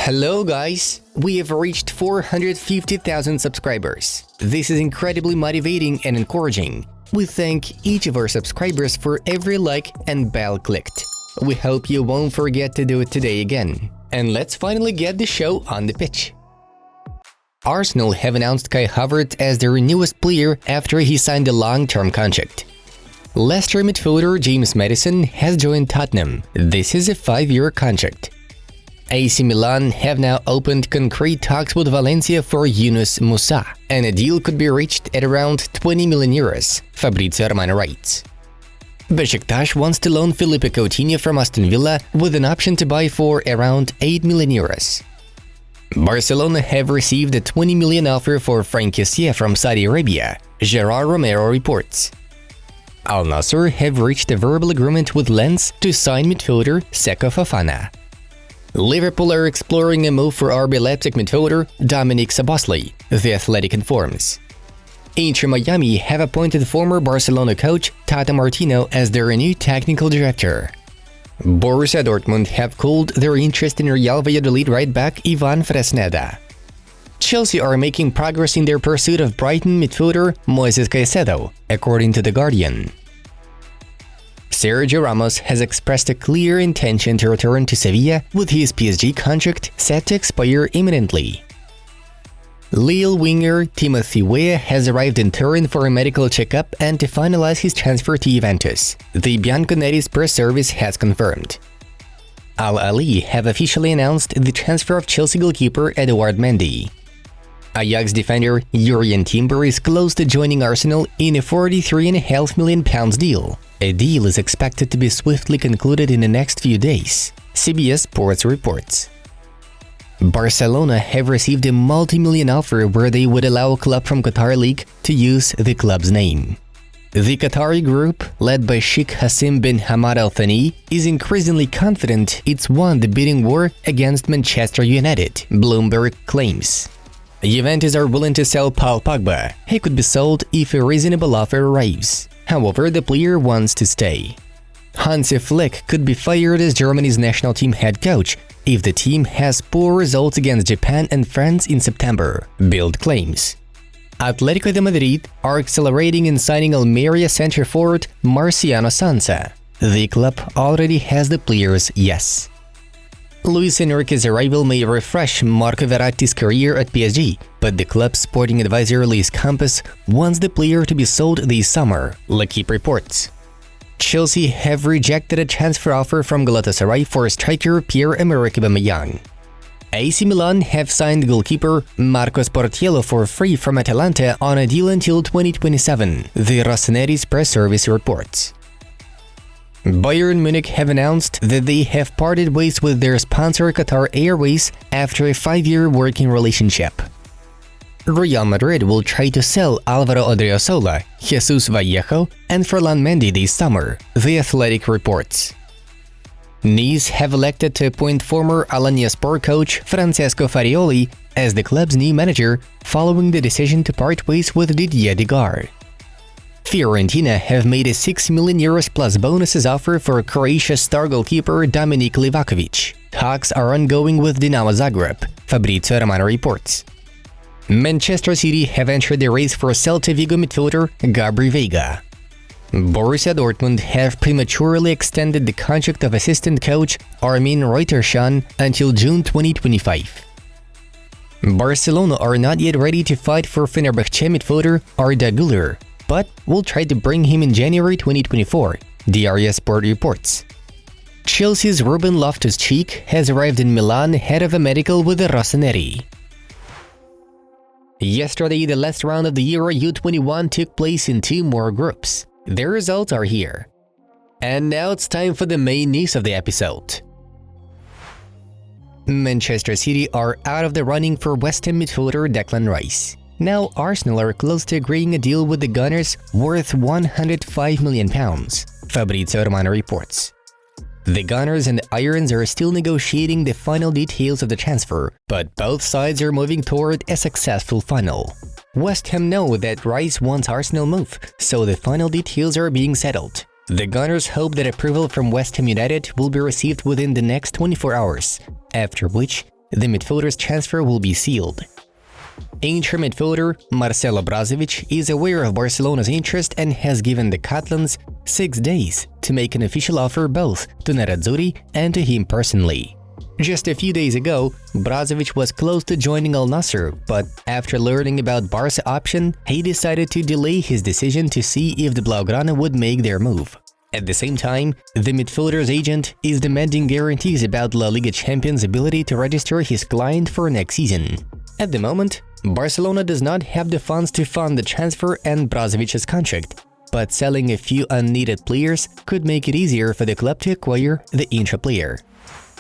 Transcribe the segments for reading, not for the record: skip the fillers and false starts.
Hello guys! We have reached 450,000 subscribers. This is incredibly motivating and encouraging. We thank each of our subscribers for every like and bell clicked. We hope you won't forget to do it today again. And let's finally get the show on the pitch. Arsenal have announced Kai Havertz as their newest player after he signed a long-term contract. Leicester midfielder James Maddison has joined Tottenham. This is a 5-year contract. AC Milan have now opened concrete talks with Valencia for Yunus Musa, and a deal could be reached at around 20 million euros, Fabrizio Romano writes. Besiktas wants to loan Felipe Coutinho from Aston Villa with an option to buy for around 8 million euros. Barcelona have received a 20 million offer for Franck Kessié from Saudi Arabia, Gerard Romero reports. Al Nassr have reached a verbal agreement with Lens to sign midfielder Seko Fofana. Liverpool are exploring a move for RB Leipzig midfielder Dominic Szoboszlai, The Athletic informs. Inter Miami have appointed former Barcelona coach Tata Martino as their new technical director. Borussia Dortmund have cooled their interest in Real Valladolid right-back Ivan Fresneda. Chelsea are making progress in their pursuit of Brighton midfielder Moises Caicedo, according to The Guardian. Sergio Ramos has expressed a clear intention to return to Sevilla with his PSG contract set to expire imminently. Lille winger Timothy Weah has arrived in Turin for a medical checkup and to finalize his transfer to Juventus, the Bianconeri's press service has confirmed. Al Ahly have officially announced the transfer of Chelsea goalkeeper Edouard Mendy. Ajax defender Jurrien Timber is close to joining Arsenal in a £43.5 million deal. A deal is expected to be swiftly concluded in the next few days, CBS Sports reports. Barcelona have received a multi-million offer where they would allow a club from Qatar League to use the club's name. The Qatari group, led by Sheikh Hassim bin Hamad Al Thani, is increasingly confident it's won the bidding war against Manchester United, Bloomberg claims. Juventus are willing to sell Paul Pogba. He could be sold if a reasonable offer arrives. However, the player wants to stay. Hansi Flick could be fired as Germany's national team head coach if the team has poor results against Japan and France in September, Bild claims. Atletico de Madrid are accelerating in signing Almeria center forward Marciano Sansa. The club already has the player's yes. Luis Enrique's arrival may refresh Marco Verratti's career at PSG, but the club's sporting advisor Luis Campos wants the player to be sold this summer, L'Equipe reports. Chelsea have rejected a transfer offer from Galatasaray for striker Pierre-Emerick Aubameyang. AC Milan have signed goalkeeper Marcos Portiello for free from Atalanta on a deal until 2027, the Rossoneri's press service reports. Bayern Munich have announced that they have parted ways with their sponsor Qatar Airways after a 5-year working relationship. Real Madrid will try to sell Alvaro Odriozola, Jesus Vallejo, and Ferland Mendy this summer, The Athletic reports. Nice have elected to appoint former Alanya Sport coach Francesco Farioli as the club's new manager following the decision to part ways with Didier Degas. Fiorentina have made a €6 million plus bonuses offer for Croatia's star goalkeeper Dominik Livakovic. Talks are ongoing with Dinamo Zagreb, Fabrizio Romano reports. Manchester City have entered the race for Celta Vigo midfielder Gabri Veiga. Borussia Dortmund have prematurely extended the contract of assistant coach Armin Reuterschan until June 2025. Barcelona are not yet ready to fight for Fenerbahce midfielder Arda Güler, but will try to bring him in January 2024, Diaria Sport reports. Chelsea's Ruben Loftus-Cheek has arrived in Milan ahead of a medical with the Rossoneri. Yesterday, the last round of the Euro U21 took place in 2 more groups. Their results are here. And now it's time for the main news of the episode. Manchester City are out of the running for West Ham midfielder Declan Rice. Now Arsenal are close to agreeing a deal with the Gunners worth £105 million, Fabrizio Romano reports. The Gunners and the Irons are still negotiating the final details of the transfer, but both sides are moving toward a successful final. West Ham know that Rice wants Arsenal move, so the final details are being settled. The Gunners hope that approval from West Ham United will be received within the next 24 hours, after which the midfielder's transfer will be sealed. Inter midfielder Marcelo Brozovic is aware of Barcelona's interest and has given the Catalans 6 days to make an official offer both to Nerazzurri and to him personally. Just a few days ago, Brozovic was close to joining Al Nassr, but after learning about Barca option, he decided to delay his decision to see if the Blaugrana would make their move. At the same time, the midfielder's agent is demanding guarantees about La Liga champions' ability to register his client for next season. At the moment, Barcelona does not have the funds to fund the transfer and Brozovic's contract, but selling a few unneeded players could make it easier for the club to acquire the Inter player.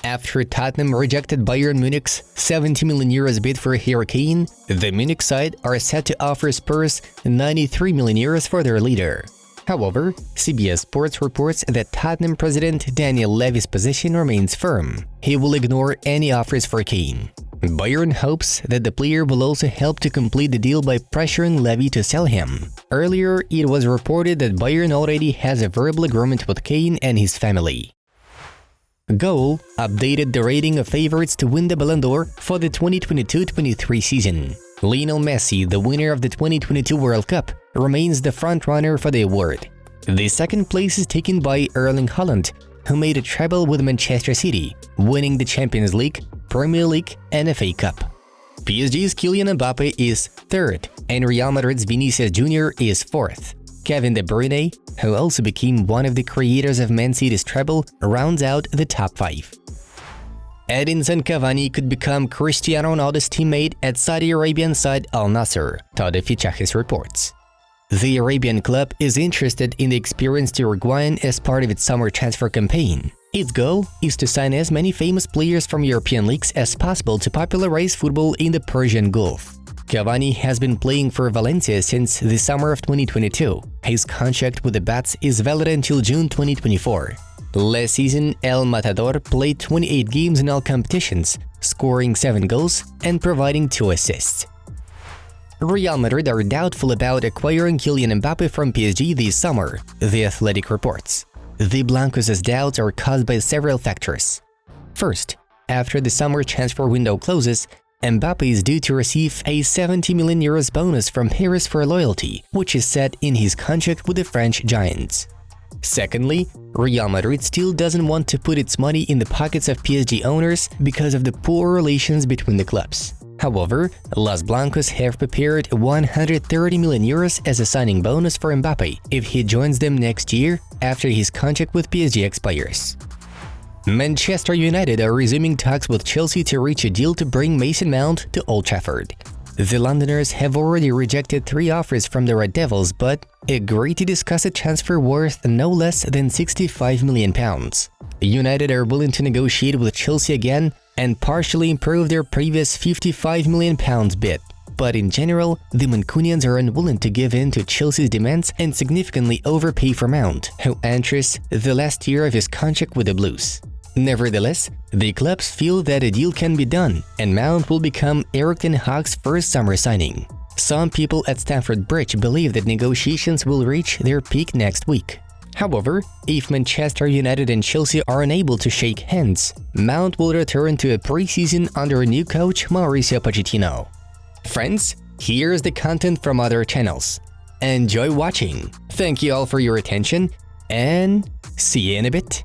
After Tottenham rejected Bayern Munich's €70 million bid for Harry Kane, the Munich side are set to offer Spurs €93 million for their leader. However, CBS Sports reports that Tottenham president Daniel Levy's position remains firm. He will ignore any offers for Kane. Bayern hopes that the player will also help to complete the deal by pressuring Levy to sell him. Earlier, it was reported that Bayern already has a verbal agreement with Kane and his family. Goal updated the rating of favorites to win the Ballon d'Or for the 2022-23 season. Lionel Messi, the winner of the 2022 World Cup, remains the front-runner for the award. The second place is taken by Erling Haaland, who made a treble with Manchester City, winning the Champions League, Premier League and FA Cup. PSG's Kylian Mbappe is third, and Real Madrid's Vinicius Jr. is fourth. Kevin De Bruyne, who also became one of the creators of Man City's treble, rounds out the top 5. Edinson Cavani could become Cristiano Ronaldo's teammate at Saudi Arabian side Al Nassr, Todo Fichajes reports. The Arabian club is interested in the experienced Uruguayan as part of its summer transfer campaign. Its goal is to sign as many famous players from European leagues as possible to popularize football in the Persian Gulf. Cavani has been playing for Valencia since the summer of 2022. His contract with the Bats is valid until June 2024. Last season, El Matador played 28 games in all competitions, scoring 7 goals and providing 2 assists. Real Madrid are doubtful about acquiring Kylian Mbappe from PSG this summer, The Athletic reports. The Blancos' doubts are caused by several factors. First, after the summer transfer window closes, Mbappe is due to receive a €70 million bonus from Paris for loyalty, which is set in his contract with the French giants. Secondly, Real Madrid still doesn't want to put its money in the pockets of PSG owners because of the poor relations between the clubs. However, Los Blancos have prepared €130 million as a signing bonus for Mbappe if he joins them next year after his contract with PSG expires. Manchester United are resuming talks with Chelsea to reach a deal to bring Mason Mount to Old Trafford. The Londoners have already rejected 3 offers from the Red Devils but agreed to discuss a transfer worth no less than £65 million. United are willing to negotiate with Chelsea again and partially improve their previous £55 million bid. But in general, the Mancunians are unwilling to give in to Chelsea's demands and significantly overpay for Mount, who enters the last year of his contract with the Blues. Nevertheless, the clubs feel that a deal can be done and Mount will become Erik ten Hag's first summer signing. Some people at Stamford Bridge believe that negotiations will reach their peak next week. However, if Manchester United and Chelsea are unable to shake hands, Mount will return to a pre-season under new coach Mauricio Pochettino. Friends, here's the content from other channels. Enjoy watching! Thank you all for your attention and see you in a bit!